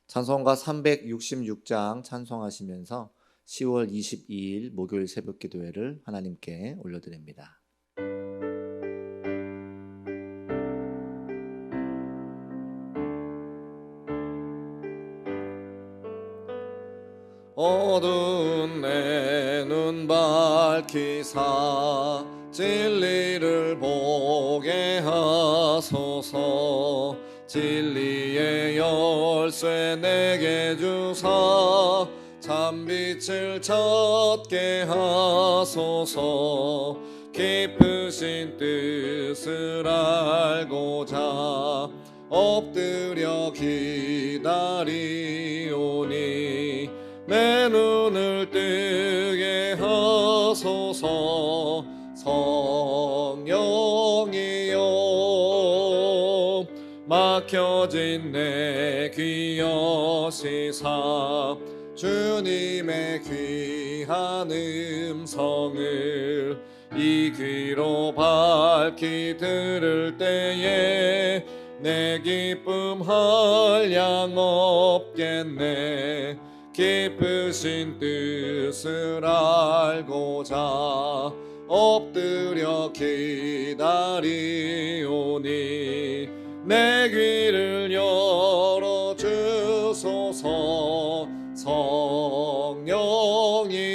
찬송가 366장 찬송하시면서 10월 22일 목요일 새벽 기도회를 하나님께 올려드립니다. 어두운 내 눈 밝히사 진리를 보게 하소서. 진리의 열쇠 내게 주사 참빛을 찾게 하소서. 깊으신 뜻을 알고자 엎드려 기다리오니 내 눈을 뜨게 하소서. 성령이여 막혀진 내 귀 여시사 주님의 귀한 음성을 이 귀로 밝히 들을 때에 내 기쁨 한량 없겠네. 깊으신 뜻을 알고자 엎드려 기다리오니 내 귀를 열어주소서.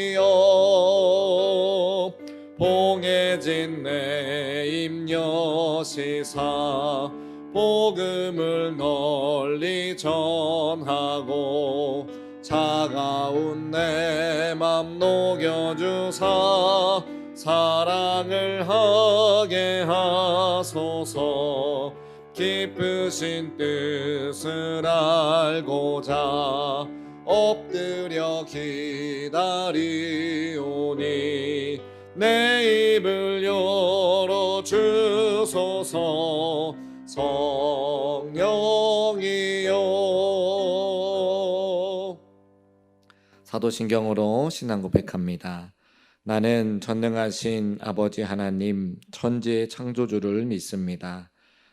성령이여 봉해진 내 입 여시사 복음을 널리 전하고 차가운 내 맘 녹여주사 사랑을 하게 하소서. 깊으신 뜻을 알고자 엎드려 기다리오니 내 입을 열어주소서. 성령이여. 사도신경으로 신앙 고백합니다. 나는 전능하신 아버지 하나님 천지의 창조주를 믿습니다.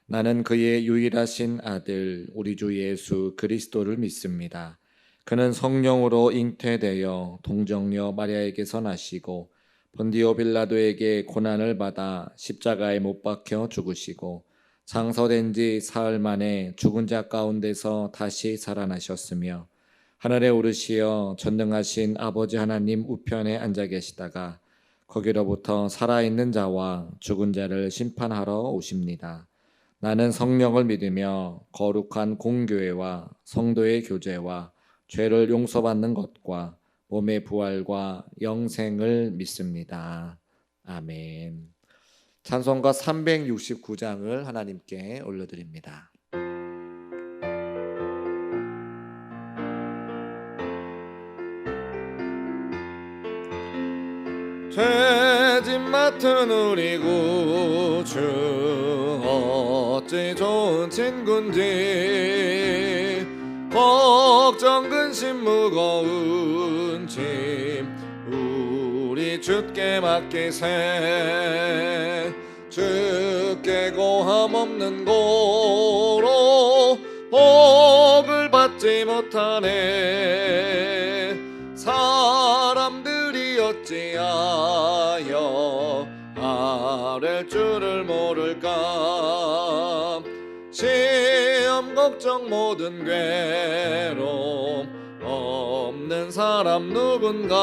나는 그의 유일하신 아들 우리 주 예수 그리스도를 믿습니다. 그는 성령으로 잉태되어 동정녀 마리아에게서 나시고 본디오 빌라도에게 고난을 받아 십자가에 못 박혀 죽으시고 장서된 지 사흘 만에 죽은 자 가운데서 다시 살아나셨으며 하늘에 오르시어 전능하신 아버지 하나님 우편에 앉아 계시다가 거기로부터 살아있는 자와 죽은 자를 심판하러 오십니다. 나는 성령을 믿으며 거룩한 공교회와 성도의 교제와 죄를 용서받는 것과 몸의 부활과 영생을 믿습니다. 아멘. 찬송가 369장을 하나님께 올려드립니다. 죄짐 맡은 우리 구주 어찌 좋은 친군지 걱정 근심 무거운 짐 우리 주께 맡기세. 주께 고함 없는 고로 복을 받지 못하네. 사람들이 어찌하여 아랠 줄을 모를까. 시험 걱정 모든 괴로움 없는 사람 누군가.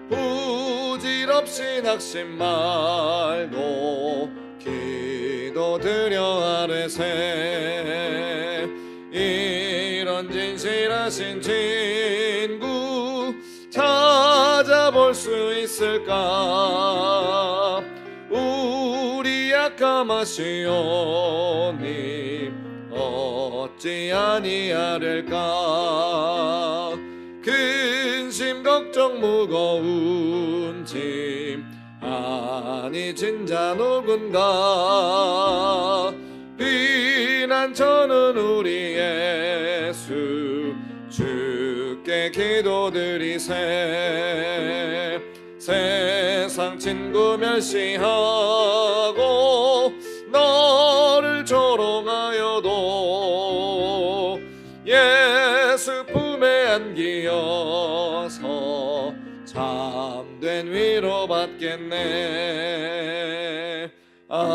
부질없이 낙심 말고 기도드려 아뢰세. 이런 진실하신 친구 찾아볼 수 있을까. 우리 약함하시오니 어찌 아니하릴까. 근심 걱정 무거운 짐 아니 진자 누군가. 비난처는 우리 예수 주께 기도드리세. 세상 친구 멸시하고 너를 조롱하여도 예수 품에 안기어서 참된 위로 받겠네. 아멘.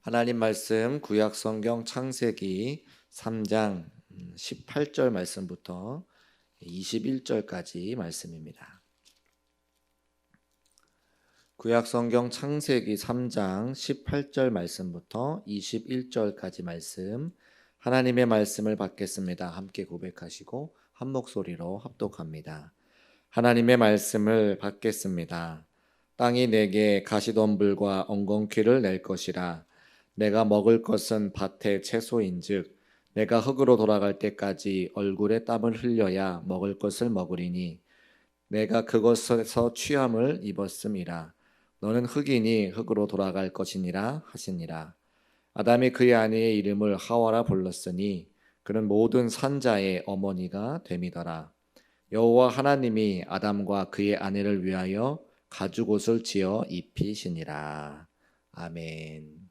하나님 말씀 구약 성경 창세기 3장 18절 말씀부터 21절까지 말씀입니다. 구약 성경 창세기 3장 18절 말씀부터 21절까지 말씀, 하나님의 말씀을 받겠습니다. 함께 고백하시고 한 목소리로 합독합니다. 하나님의 말씀을 받겠습니다. 땅이 내게 가시덤불과 엉겅퀴를 낼 것이라. 내가 먹을 것은 밭의 채소인즉 내가 흙으로 돌아갈 때까지 얼굴에 땀을 흘려야 먹을 것을 먹으리니 내가 그것에서 취함을 입었음이라. 너는 흙이니 흙으로 돌아갈 것이니라 하시니라. 아담이 그의 아내의 이름을 하와라 불렀으니 그는 모든 산자의 어머니가 됨이더라. 여호와 하나님이 아담과 그의 아내를 위하여 가죽옷을 지어 입히시니라. 아멘.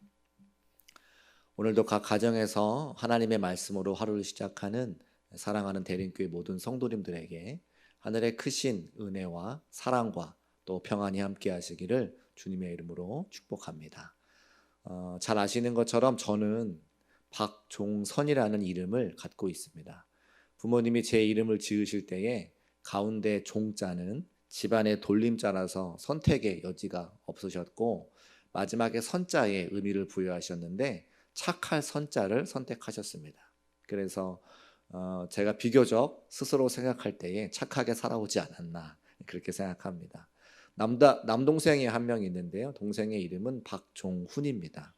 오늘도 각 가정에서 하나님의 말씀으로 하루를 시작하는 사랑하는 대림교회 모든 성도님들에게 하늘의 크신 은혜와 사랑과 또 평안이 함께 하시기를 주님의 이름으로 축복합니다. 잘 아시는 것처럼 저는 박종선이라는 이름을 갖고 있습니다. 부모님이 제 이름을 지으실 때에 가운데 종자는 집안의 돌림자라서 선택의 여지가 없으셨고 마지막에 선자에 의미를 부여하셨는데 착할 선자를 선택하셨습니다. 그래서 제가 비교적 스스로 생각할 때에 착하게 살아오지 않았나 그렇게 생각합니다. 남동생이 한 명 있는데요. 동생의 이름은 박종훈입니다.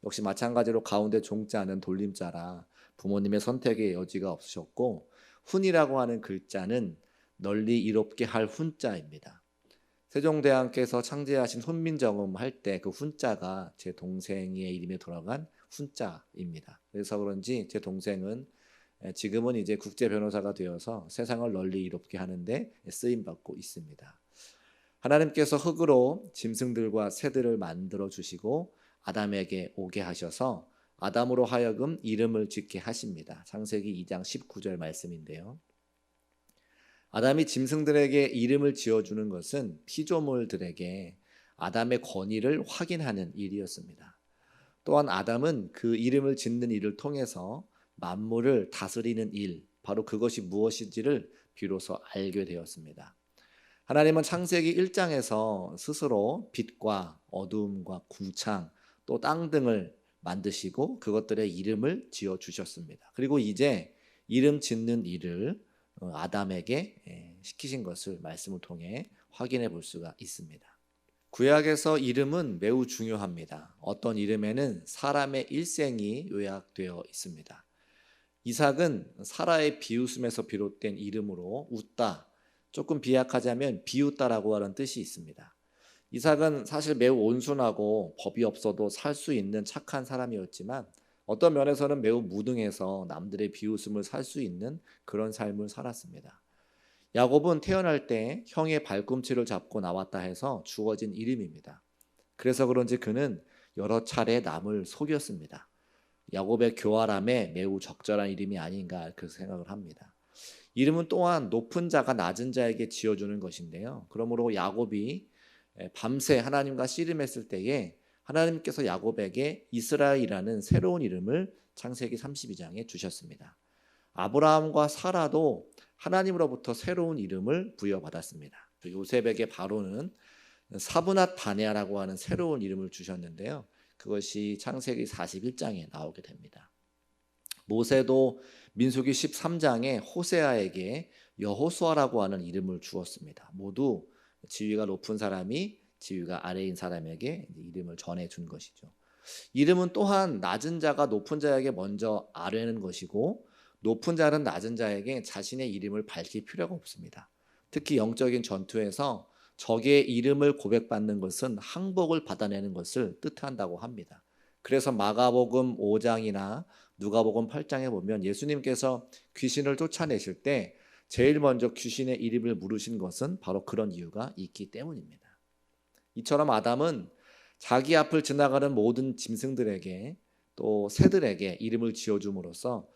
역시 마찬가지로 가운데 종자는 돌림자라 부모님의 선택의 여지가 없으셨고 훈이라고 하는 글자는 널리 이롭게 할 훈자입니다. 세종대왕께서 창제하신 훈민정음 할 때 그 훈자가 제 동생의 이름에 들어간 훈자입니다. 그래서 그런지 제 동생은 지금은 이제 국제 변호사가 되어서 세상을 널리 이롭게 하는데 쓰임 받고 있습니다. 하나님께서 흙으로 짐승들과 새들을 만들어 주시고 아담에게 오게 하셔서 아담으로 하여금 이름을 짓게 하십니다. 창세기 2장 19절 말씀인데요. 아담이 짐승들에게 이름을 지어주는 것은 피조물들에게 아담의 권위를 확인하는 일이었습니다. 또한 아담은 그 이름을 짓는 일을 통해서 만물을 다스리는 일, 바로 그것이 무엇인지를 비로소 알게 되었습니다. 하나님은 창세기 1장에서 스스로 빛과 어두움과 궁창, 또 땅 등을 만드시고 그것들의 이름을 지어주셨습니다. 그리고 이제 이름 짓는 일을 아담에게 시키신 것을 말씀을 통해 확인해 볼 수가 있습니다. 구약에서 이름은 매우 중요합니다. 어떤 이름에는 사람의 일생이 요약되어 있습니다. 이삭은 사라의 비웃음에서 비롯된 이름으로 웃다, 조금 비약하자면 비웃다라고 하는 뜻이 있습니다. 이삭은 사실 매우 온순하고 법이 없어도 살 수 있는 착한 사람이었지만 어떤 면에서는 매우 무능해서 남들의 비웃음을 살 수 있는 그런 삶을 살았습니다. 야곱은 태어날 때 형의 발꿈치를 잡고 나왔다 해서 주어진 이름입니다. 그래서 그런지 그는 여러 차례 남을 속였습니다. 야곱의 교활함에 매우 적절한 이름이 아닌가 그렇게 생각을 합니다. 이름은 또한 높은 자가 낮은 자에게 지어주는 것인데요. 그러므로 야곱이 밤새 하나님과 씨름했을 때에 하나님께서 야곱에게 이스라엘이라는 새로운 이름을 창세기 32장에 주셨습니다. 아브라함과 사라도 하나님으로부터 새로운 이름을 부여받았습니다. 요셉에게 바로는 사브낫 바네아라고 하는 새로운 이름을 주셨는데요. 그것이 창세기 41장에 나오게 됩니다. 모세도 민수기 13장에 호세아에게 여호수아라고 하는 이름을 주었습니다. 모두 지위가 높은 사람이 지위가 아래인 사람에게 이름을 전해준 것이죠. 이름은 또한 낮은 자가 높은 자에게 먼저 아뢰는 것이고 높은 자는 낮은 자에게 자신의 이름을 밝힐 필요가 없습니다. 특히 영적인 전투에서 적의 이름을 고백받는 것은 항복을 받아내는 것을 뜻한다고 합니다. 그래서 마가복음 5장이나 누가복음 8장에 보면 예수님께서 귀신을 쫓아내실 때 제일 먼저 귀신의 이름을 물으신 것은 바로 그런 이유가 있기 때문입니다. 이처럼 아담은 자기 앞을 지나가는 모든 짐승들에게 또 새들에게 이름을 지어줌으로써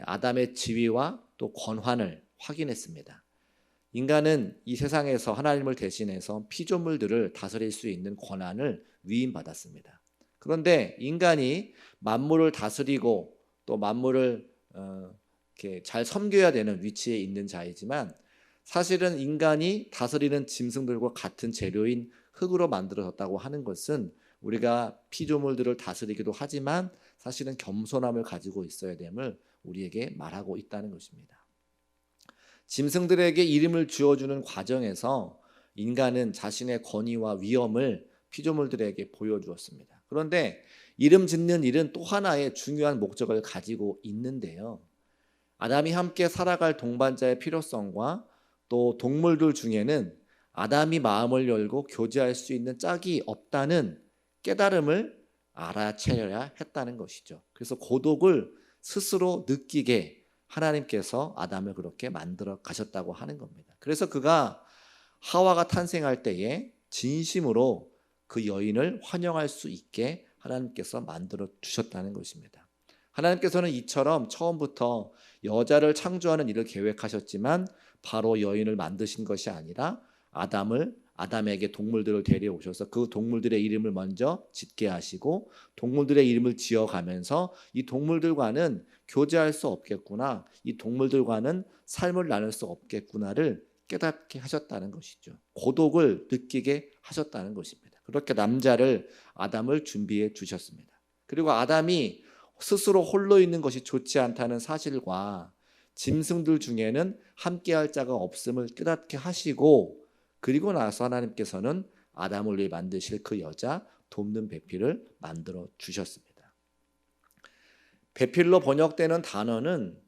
아담의 지위와 또 권한을 확인했습니다. 인간은 이 세상에서 하나님을 대신해서 피조물들을 다스릴 수 있는 권한을 위임받았습니다. 그런데 인간이 만물을 다스리고 또 만물을 이렇게 잘 섬겨야 되는 위치에 있는 자이지만 사실은 인간이 다스리는 짐승들과 같은 재료인 흙으로 만들어졌다고 하는 것은 우리가 피조물들을 다스리기도 하지만 사실은 겸손함을 가지고 있어야 됨을 우리에게 말하고 있다는 것입니다. 짐승들에게 이름을 지어주는 과정에서 인간은 자신의 권위와 위엄을 피조물들에게 보여주었습니다. 그런데 이름 짓는 일은 또 하나의 중요한 목적을 가지고 있는데요. 아담이 함께 살아갈 동반자의 필요성과 또 동물들 중에는 아담이 마음을 열고 교제할 수 있는 짝이 없다는 깨달음을 알아채려야 했다는 것이죠. 그래서 고독을 스스로 느끼게 하나님께서 아담을 그렇게 만들어 가셨다고 하는 겁니다. 그래서 그가 하와가 탄생할 때에 진심으로 그 여인을 환영할 수 있게 하나님께서 만들어 주셨다는 것입니다. 하나님께서는 이처럼 처음부터 여자를 창조하는 일을 계획하셨지만 바로 여인을 만드신 것이 아니라 아담에게 동물들을 데려오셔서 그 동물들의 이름을 먼저 짓게 하시고 동물들의 이름을 지어가면서 이 동물들과는 교제할 수 없겠구나, 이 동물들과는 삶을 나눌 수 없겠구나를 깨닫게 하셨다는 것이죠. 고독을 느끼게 하셨다는 것입니다. 그렇게 남자를 아담을 준비해 주셨습니다. 그리고 아담이 스스로 홀로 있는 것이 좋지 않다는 사실과 짐승들 중에는 함께할 자가 없음을 깨닫게 하시고 그리고 나서 하나님께서는 아담을 위해 만드실 그 여자 돕는 배필을 만들어 주셨습니다. 배필로 번역되는 단어는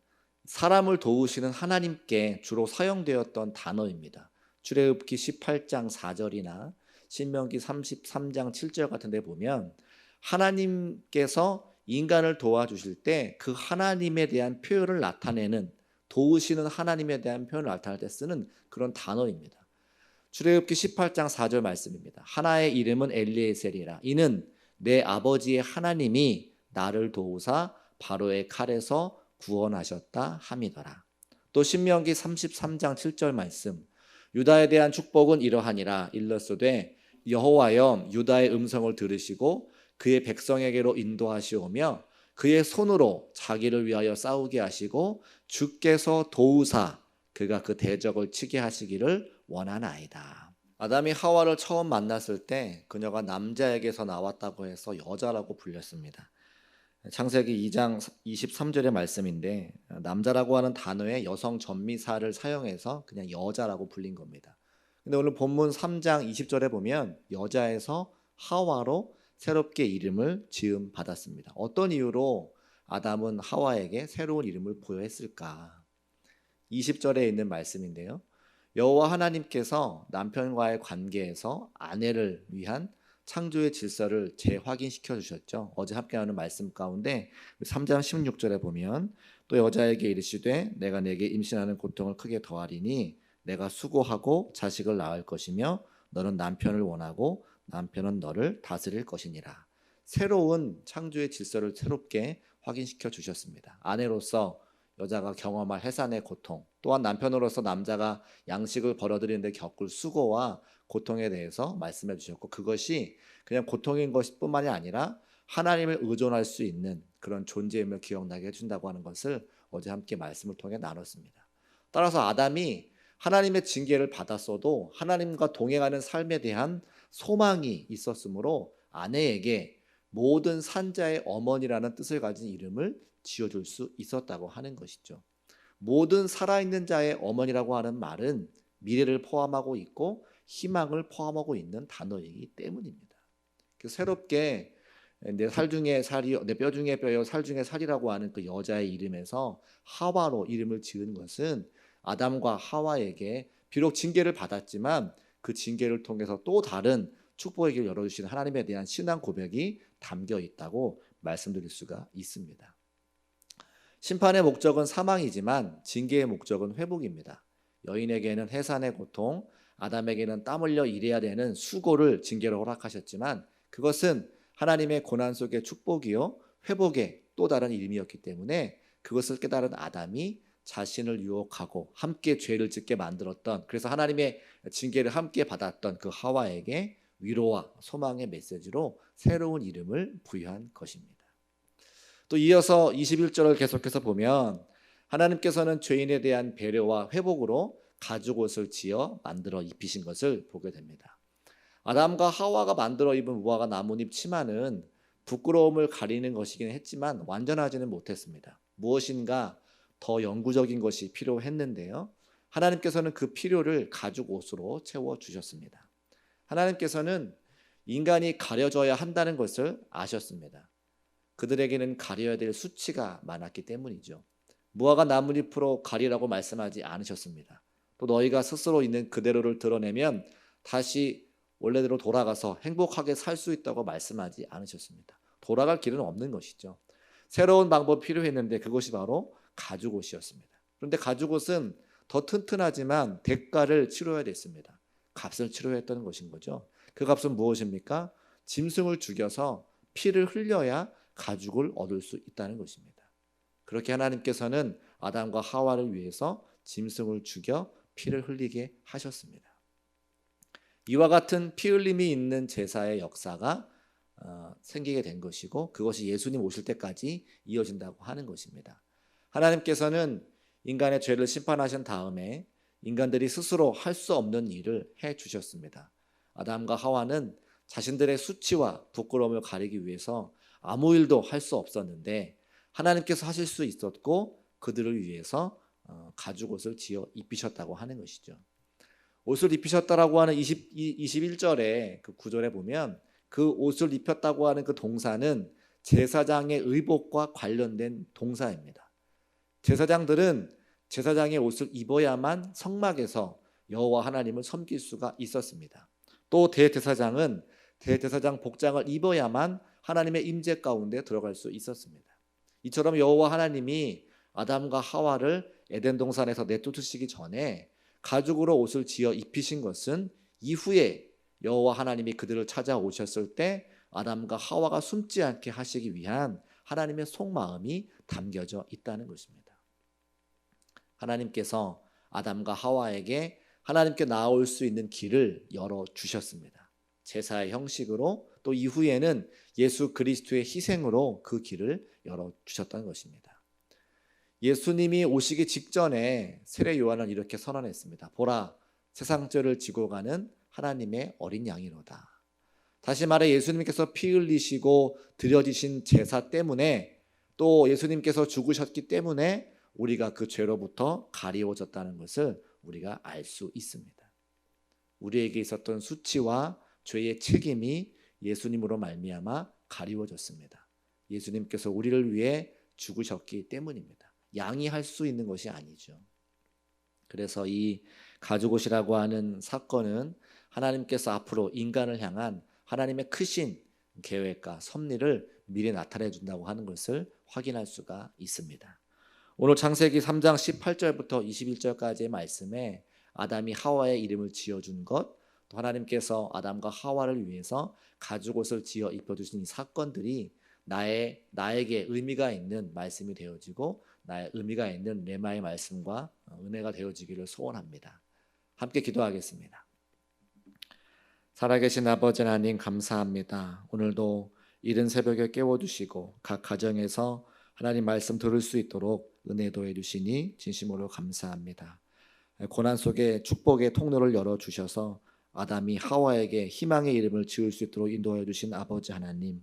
사람을 도우시는 하나님께 주로 사용되었던 단어입니다. 출애굽기 18장 4절이나 신명기 33장 7절 같은 데 보면 하나님께서 인간을 도와주실 때 그 하나님에 대한 표현을 나타내는 도우시는 하나님에 대한 표현을 나타낼 때 쓰는 그런 단어입니다. 출애굽기 18장 4절 말씀입니다. 하나의 이름은 엘리에셀이라. 이는 내 아버지의 하나님이 나를 도우사 바로의 칼에서 구원하셨다 함이더라. 또 신명기 33장 7절 말씀. 유다에 대한 축복은 이러하니라. 일러스되 여호와여 유다의 음성을 들으시고 그의 백성에게로 인도하시오며 그의 손으로 자기를 위하여 싸우게 하시고 주께서 도우사 그가 그 대적을 치게 하시기를 원하나이다. 아담이 하와를 처음 만났을 때 그녀가 남자에게서 나왔다고 해서 여자라고 불렸습니다. 창세기 2장 23절의 말씀인데 남자라고 하는 단어에 여성 전미사를 사용해서 그냥 여자라고 불린 겁니다. 근데 오늘 본문 3장 20절에 보면 여자에서 하와로 새롭게 이름을 지음 받았습니다. 어떤 이유로 아담은 하와에게 새로운 이름을 부여했을까? 20절에 있는 말씀인데요. 여호와 하나님께서 남편과의 관계에서 아내를 위한 창조의 질서를 재확인시켜 주셨죠. 어제 함께하는 말씀 가운데 3장 16절에 보면 또 여자에게 이르시되 내가 내게 임신하는 고통을 크게 더하리니 내가 수고하고 자식을 낳을 것이며 너는 남편을 원하고 남편은 너를 다스릴 것이니라. 새로운 창조의 질서를 새롭게 확인시켜 주셨습니다. 아내로서 여자가 경험할 해산의 고통, 또한 남편으로서 남자가 양식을 벌어들이는데 겪을 수고와 고통에 대해서 말씀해 주셨고 그것이 그냥 고통인 것뿐만이 아니라 하나님을 의존할 수 있는 그런 존재임을 기억나게 해준다고 하는 것을 어제 함께 말씀을 통해 나눴습니다. 따라서 아담이 하나님의 징계를 받았어도 하나님과 동행하는 삶에 대한 소망이 있었으므로 아내에게 모든 산자의 어머니라는 뜻을 가진 이름을 지어줄 수 있었다고 하는 것이죠. 모든 살아있는 자의 어머니라고 하는 말은 미래를 포함하고 있고 희망을 포함하고 있는 단어이기 때문입니다. 새롭게 내 살 중에 살이, 내 뼈 중에 뼈요 살 중에 살이라고 하는 그 여자의 이름에서 하와로 이름을 지은 것은 아담과 하와에게 비록 징계를 받았지만 그 징계를 통해서 또 다른 축복의 길을 열어주시는 하나님에 대한 신앙 고백이 담겨 있다고 말씀드릴 수가 있습니다. 심판의 목적은 사망이지만 징계의 목적은 회복입니다. 여인에게는 해산의 고통, 아담에게는 땀 흘려 일해야 되는 수고를 징계로 허락하셨지만 그것은 하나님의 고난 속의 축복이요 회복의 또 다른 이름이었기 때문에 그것을 깨달은 아담이 자신을 유혹하고 함께 죄를 짓게 만들었던, 그래서 하나님의 징계를 함께 받았던 그 하와에게 위로와 소망의 메시지로 새로운 이름을 부여한 것입니다. 또 이어서 21절을 계속해서 보면 하나님께서는 죄인에 대한 배려와 회복으로 가죽옷을 지어 만들어 입히신 것을 보게 됩니다. 아담과 하와가 만들어 입은 무화과 나뭇잎 치마는 부끄러움을 가리는 것이긴 했지만 완전하지는 못했습니다. 무엇인가 더 영구적인 것이 필요했는데요. 하나님께서는 그 필요를 가죽옷으로 채워주셨습니다. 하나님께서는 인간이 가려져야 한다는 것을 아셨습니다. 그들에게는 가려야 될 수치가 많았기 때문이죠. 무화과 나뭇잎으로 가리라고 말씀하지 않으셨습니다. 또 너희가 스스로 있는 그대로를 드러내면 다시 원래대로 돌아가서 행복하게 살 수 있다고 말씀하지 않으셨습니다. 돌아갈 길은 없는 것이죠. 새로운 방법이 필요했는데 그것이 바로 가죽옷이었습니다. 그런데 가죽옷은 더 튼튼하지만 대가를 치러야 됐습니다. 값을 치러야 했다는 것인 거죠. 그 값은 무엇입니까? 짐승을 죽여서 피를 흘려야 가죽을 얻을 수 있다는 것입니다. 그렇게 하나님께서는 아담과 하와를 위해서 짐승을 죽여 피를 흘리게 하셨습니다. 이와 같은 피 흘림이 있는 제사의 역사가 생기게 된 것이고 그것이 예수님 오실 때까지 이어진다고 하는 것입니다. 하나님께서는 인간의 죄를 심판하신 다음에 인간들이 스스로 할 수 없는 일을 해 주셨습니다. 아담과 하와는 자신들의 수치와 부끄러움을 가리기 위해서 아무 일도 할 수 없었는데 하나님께서 하실 수 있었고 그들을 위해서 가죽옷을 지어 입히셨다고 하는 것이죠. 옷을 입히셨다라고 하는 21절의 그 구절에 보면 그 옷을 입혔다고 하는 그 동사는 제사장의 의복과 관련된 동사입니다. 제사장들은 제사장의 옷을 입어야만 성막에서 여호와 하나님을 섬길 수가 있었습니다. 또 대제사장은 대제사장 복장을 입어야만 하나님의 임재 가운데 들어갈 수 있었습니다. 이처럼 여호와 하나님이 아담과 하와를 에덴 동산에서 내쫓으시기 전에 가죽으로 옷을 지어 입히신 것은 이후에 여호와 하나님이 그들을 찾아오셨을 때 아담과 하와가 숨지 않게 하시기 위한 하나님의 속마음이 담겨져 있다는 것입니다. 하나님께서 아담과 하와에게 하나님께 나아올 수 있는 길을 열어주셨습니다. 제사의 형식으로 또 이후에는 예수 그리스도의 희생으로 그 길을 열어주셨다는 것입니다. 예수님이 오시기 직전에 세례 요한은 이렇게 선언했습니다. 보라, 세상 죄를 지고 가는 하나님의 어린 양이로다. 다시 말해 예수님께서 피 흘리시고 드려지신 제사 때문에 또 예수님께서 죽으셨기 때문에 우리가 그 죄로부터 가리워졌다는 것을 우리가 알 수 있습니다. 우리에게 있었던 수치와 죄의 책임이 예수님으로 말미암아 가리워졌습니다. 예수님께서 우리를 위해 죽으셨기 때문입니다. 양이 할 수 있는 것이 아니죠. 그래서 이 가죽옷이라고 하는 사건은 하나님께서 앞으로 인간을 향한 하나님의 크신 계획과 섭리를 미리 나타내 준다고 하는 것을 확인할 수가 있습니다. 오늘 창세기 3장 18절부터 21절까지의 말씀에 아담이 하와의 이름을 지어준 것, 또 하나님께서 아담과 하와를 위해서 가죽옷을 지어 입혀주신 이 사건들이 나에게 의미가 있는 말씀이 되어지고 나의 의미가 있는 레마의 말씀과 은혜가 되어지기를 소원합니다. 함께 기도하겠습니다. 살아계신 아버지 하나님 감사합니다. 오늘도 이른 새벽에 깨워주시고 각 가정에서 하나님 말씀 들을 수 있도록 은혜 도해 주시니 진심으로 감사합니다. 고난 속에 축복의 통로를 열어주셔서 아담이 하와에게 희망의 이름을 지을 수 있도록 인도해 주신 아버지 하나님,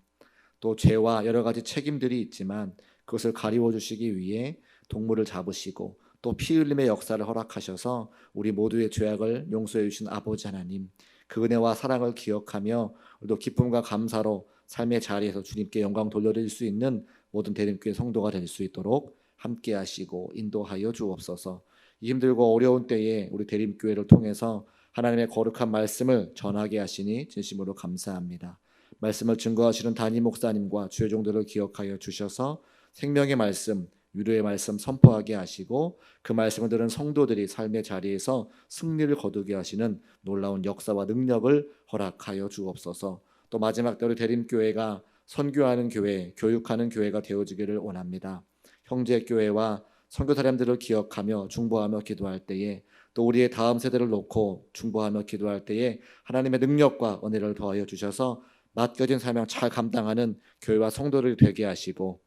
또 죄와 여러 가지 책임들이 있지만 그것을 가리워 주시기 위해 동물을 잡으시고 또 피 흘림의 역사를 허락하셔서 우리 모두의 죄악을 용서해 주신 아버지 하나님, 그 은혜와 사랑을 기억하며 또 기쁨과 감사로 삶의 자리에서 주님께 영광 돌려드릴 수 있는 모든 대림교회 성도가 될 수 있도록 함께 하시고 인도하여 주옵소서. 이 힘들고 어려운 때에 우리 대림교회를 통해서 하나님의 거룩한 말씀을 전하게 하시니 진심으로 감사합니다. 말씀을 증거하시는 담임 목사님과 주의 종들을 기억하여 주셔서 생명의 말씀, 위로의 말씀 선포하게 하시고 그 말씀을 들은 성도들이 삶의 자리에서 승리를 거두게 하시는 놀라운 역사와 능력을 허락하여 주옵소서. 또 마지막 때로 대림교회가 선교하는 교회, 교육하는 교회가 되어지기를 원합니다. 형제교회와 선교사님들을 기억하며 중보하며 기도할 때에 또 우리의 다음 세대를 놓고 중보하며 기도할 때에 하나님의 능력과 은혜를 더하여 주셔서 맡겨진 사명 잘 감당하는 교회와 성도를 되게 하시고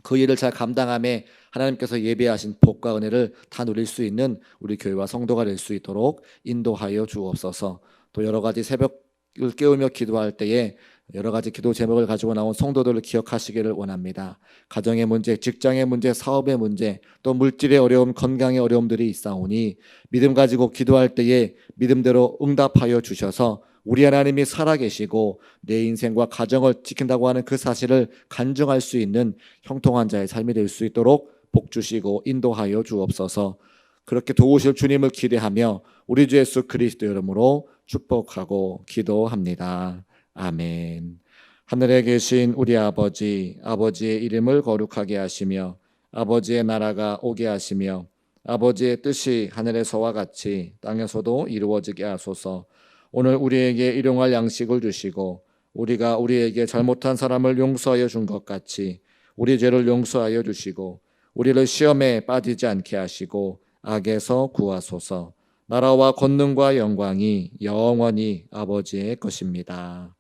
그 일을 잘 감당함에 하나님께서 예배하신 복과 은혜를 다 누릴 수 있는 우리 교회와 성도가 될 수 있도록 인도하여 주옵소서. 또 여러 가지 새벽을 깨우며 기도할 때에 여러 가지 기도 제목을 가지고 나온 성도들을 기억하시기를 원합니다. 가정의 문제, 직장의 문제, 사업의 문제, 또 물질의 어려움, 건강의 어려움들이 있사오니 믿음 가지고 기도할 때에 믿음대로 응답하여 주셔서 우리 하나님이 살아계시고 내 인생과 가정을 지킨다고 하는 그 사실을 간증할 수 있는 형통한 자의 삶이 될 수 있도록 복 주시고 인도하여 주옵소서. 그렇게 도우실 주님을 기대하며 우리 주 예수 그리스도 이름으로 축복하고 기도합니다. 아멘. 하늘에 계신 우리 아버지, 아버지의 이름을 거룩하게 하시며 아버지의 나라가 오게 하시며 아버지의 뜻이 하늘에서와 같이 땅에서도 이루어지게 하소서. 오늘 우리에게 일용할 양식을 주시고 우리가 우리에게 잘못한 사람을 용서하여 준 것 같이 우리 죄를 용서하여 주시고 우리를 시험에 빠지지 않게 하시고 악에서 구하소서. 나라와 권능과 영광이 영원히 아버지의 것입니다.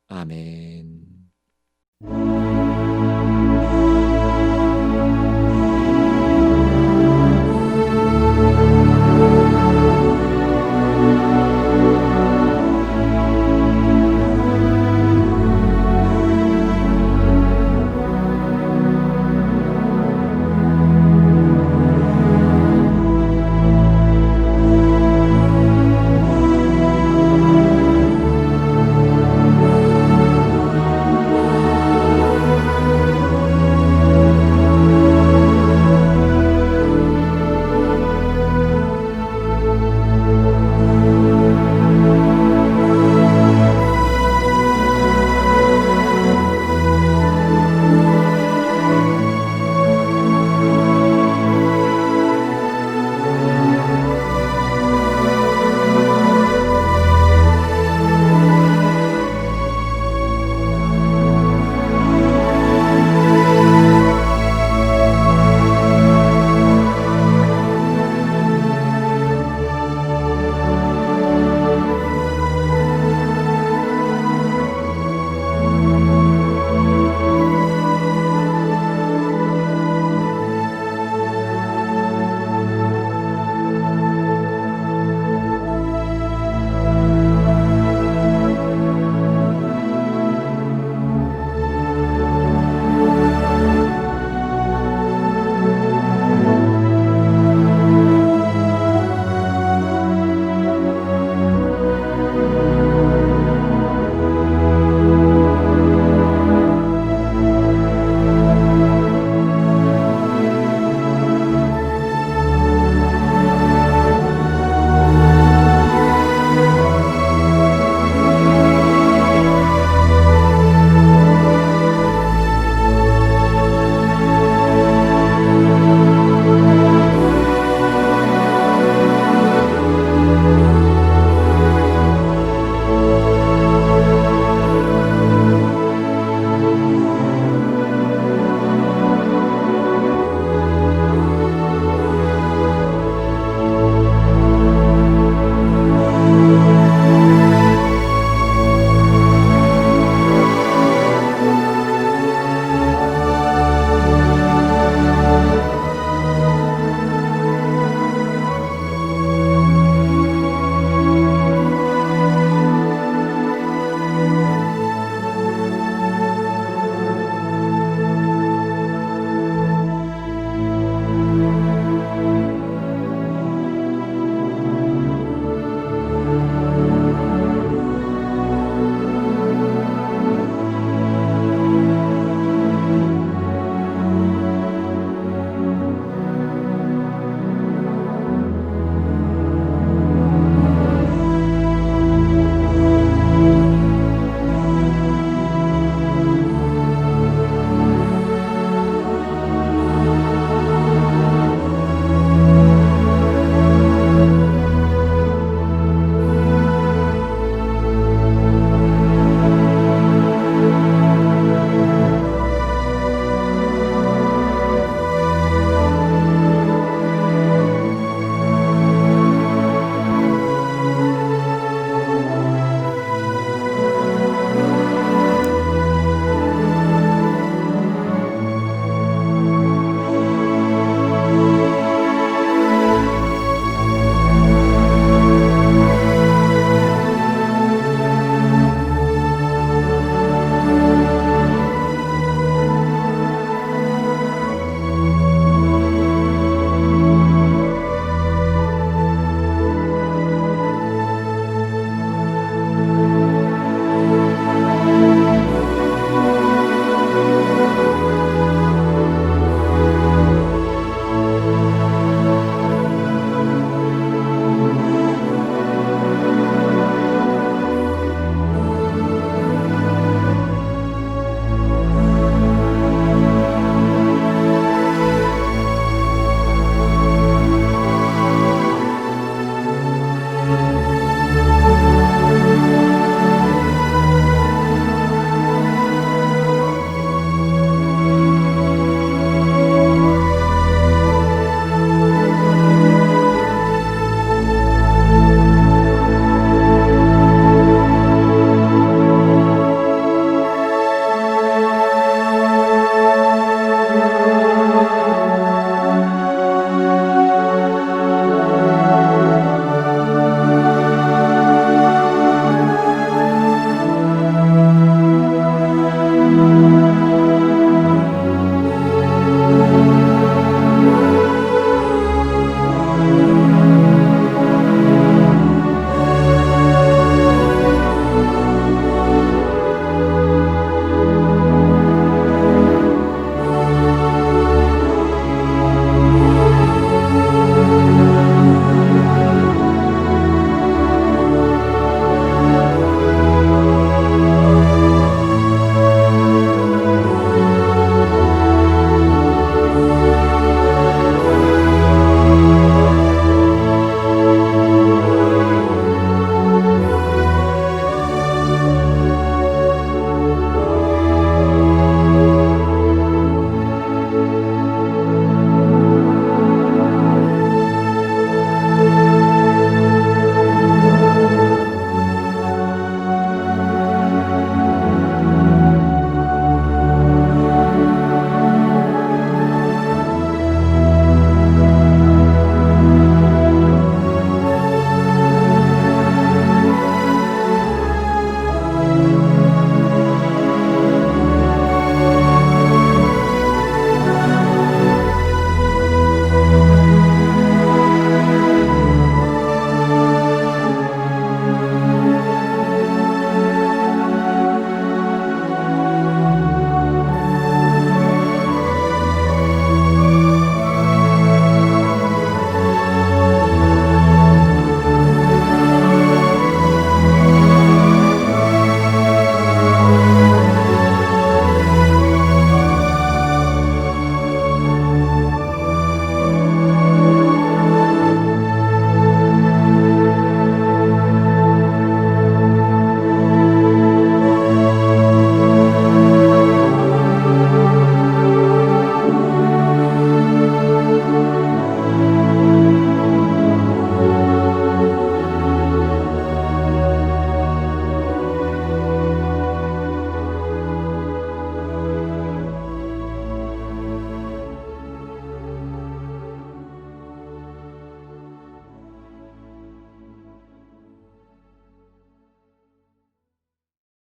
아멘.